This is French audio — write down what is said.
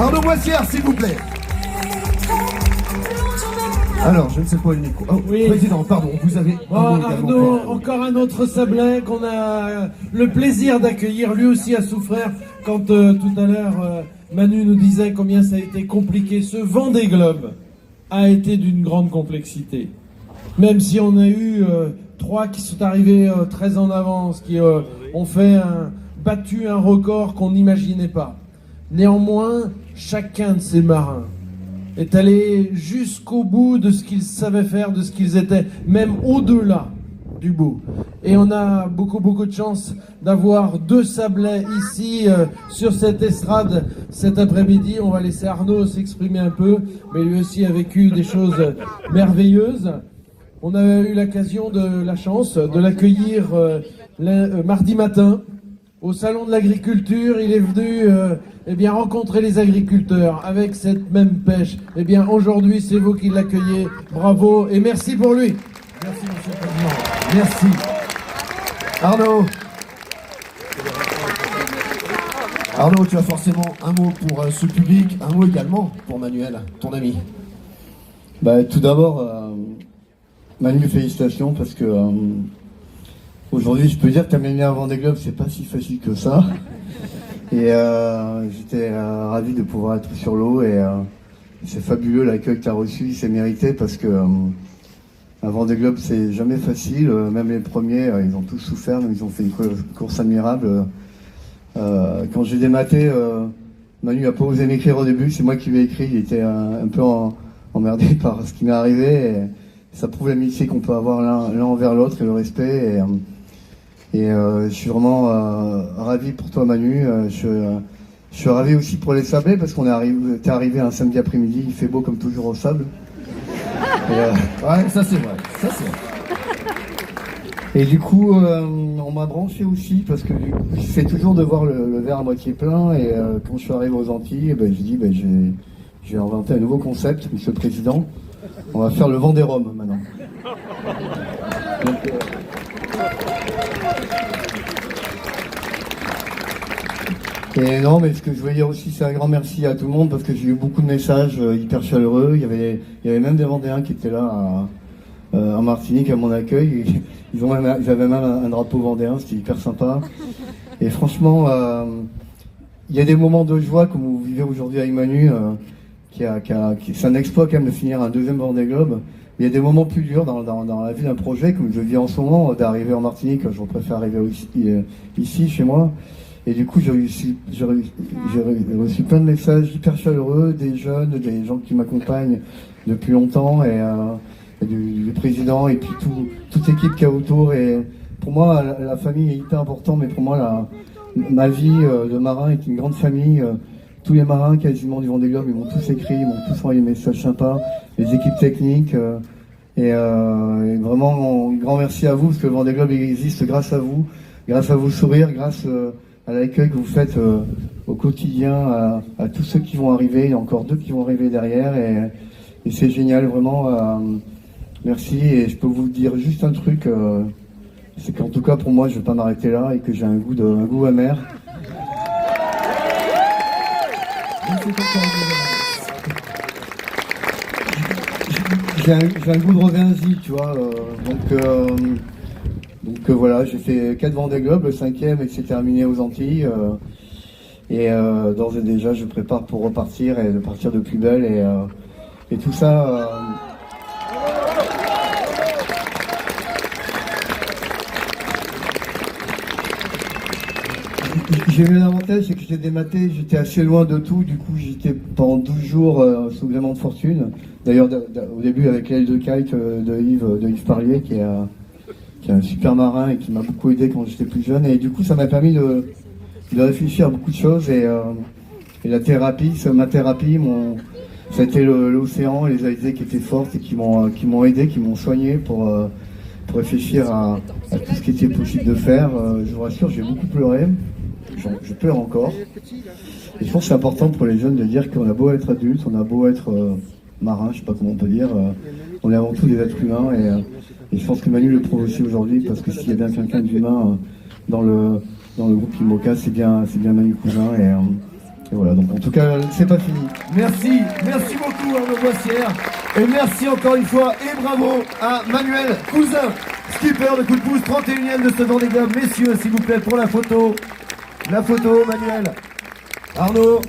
Arnaud Boissière, s'il vous plaît. Alors, je ne sais pas le micro. Oh, oui. Président, pardon, vous avez... Arnaud, encore un autre Sablin qu'on a le plaisir d'accueillir, lui aussi a souffert quand tout à l'heure Manu nous disait combien ça a été compliqué. Ce Vendée Globe a été d'une grande complexité. Même si on a eu 3 qui sont arrivés très en avance, qui ont battu un record qu'on n'imaginait pas. Néanmoins, chacun de ces marins est allé jusqu'au bout de ce qu'ils savaient faire, de ce qu'ils étaient, même au-delà du bout. Et on a beaucoup de chance d'avoir 2 Sablais ici sur cette estrade cet après-midi. On va laisser Arnaud s'exprimer un peu, mais lui aussi a vécu des choses merveilleuses. On a eu la chance de l'accueillir mardi matin au Salon de l'Agriculture. Il est venu rencontrer les agriculteurs avec cette même pêche. Aujourd'hui, c'est vous qui l'accueillez. Bravo et merci pour lui. Merci, monsieur le président. Merci. Arnaud. Arnaud, tu as forcément un mot pour ce public, un mot également pour Manuel, ton ami. Tout d'abord, Manu, félicitations parce que aujourd'hui, je peux dire que t'amener un Vendée Globe, c'est pas si facile que ça. Et j'étais ravi de pouvoir être sur l'eau et c'est fabuleux l'accueil que tu as reçu, c'est mérité parce que un Vendée Globe, c'est jamais facile. Même les premiers, ils ont tous souffert, mais ils ont fait une course admirable. Quand j'ai dématé, Manu a pas osé m'écrire au début, c'est moi qui lui ai écrit. Il était un peu emmerdé par ce qui m'est arrivé. Et ça prouve l'amitié qu'on peut avoir l'un envers l'autre et le respect. Et je suis vraiment ravi pour toi, Manu. Je suis ravi aussi pour les Sablés parce t'es arrivé un samedi après-midi, il fait beau comme toujours au sable. Ouais, ça c'est vrai. Et du coup, on m'a branché aussi parce que j'essaie toujours de voir le verre à moitié plein. Et quand je suis arrivé aux Antilles, j'ai dit je vais inventer un nouveau concept, Monsieur le Président. On va faire le Vendée Rome maintenant. Donc, et non, mais ce que je voulais dire aussi, c'est un grand merci à tout le monde parce que j'ai eu beaucoup de messages hyper chaleureux. Il y avait même des Vendéens qui étaient là en Martinique à mon accueil. Ils avaient même un drapeau vendéen, c'était hyper sympa. Et franchement, il y a des moments de joie comme vous vivez aujourd'hui avec Manu. C'est un exploit quand même de finir un 2e Vendée Globe. Il y a des moments plus durs dans la vie d'un projet, comme je vis en ce moment, d'arriver en Martinique. Je préfère arriver ici, chez moi. Et du coup, j'ai reçu plein de messages hyper chaleureux, des jeunes, des gens qui m'accompagnent depuis longtemps, et du président, et puis toute l'équipe qu'il y a autour. Et pour moi, la famille est hyper importante, mais pour moi, ma vie de marin est une grande famille. Tous les marins quasiment du Vendée Globe, ils m'ont tous écrit, ils m'ont tous envoyé des messages sympas, les équipes techniques. Et vraiment, un grand merci à vous, parce que le Vendée Globe existe grâce à vos sourires, grâce à l'accueil que vous faites au quotidien, à tous ceux qui vont arriver. Il y a encore 2 qui vont arriver derrière, et c'est génial, vraiment. Merci, et je peux vous dire juste un truc, c'est qu'en tout cas pour moi, je ne vais pas m'arrêter là, et que j'ai un goût amer. J'ai un goût de Revenzi, tu vois, donc voilà, j'ai fait 4 Vendée Globe, le 5e et c'est terminé aux Antilles. D'ores et déjà, je prépare pour repartir et de partir de plus belle. Et tout ça... J'ai eu un avantage, c'est que j'étais dématé, j'étais assez loin de tout, du coup j'étais pendant 12 jours sous gréement de fortune. D'ailleurs au début avec l'aile de kite de Yves Parlier qui est un super marin et qui m'a beaucoup aidé quand j'étais plus jeune. Et du coup ça m'a permis de réfléchir à beaucoup de choses et la thérapie, ma thérapie, ça a été l'océan et les alizés qui étaient fortes et qui m'ont aidé, qui m'ont soigné pour réfléchir à tout ce qui était possible de faire. Je vous rassure, j'ai beaucoup pleuré. Je pleure encore. Et je pense que c'est important pour les jeunes de dire qu'on a beau être adulte, on a beau être marin, je sais pas comment on peut dire, on est avant tout des êtres humains et je pense que Manu le prouve aussi aujourd'hui parce que s'il y a bien quelqu'un d'humain dans le groupe Imoca, c'est bien Manu Cousin Et voilà, donc en tout cas, c'est pas fini. Merci beaucoup Arnaud Boissière. Et merci encore une fois et bravo à Manuel Cousin, skipper de Coup de Pouce, 31e de ce Vendée Globe. Messieurs, s'il vous plaît, pour la photo. La photo, Manuel. Arnaud.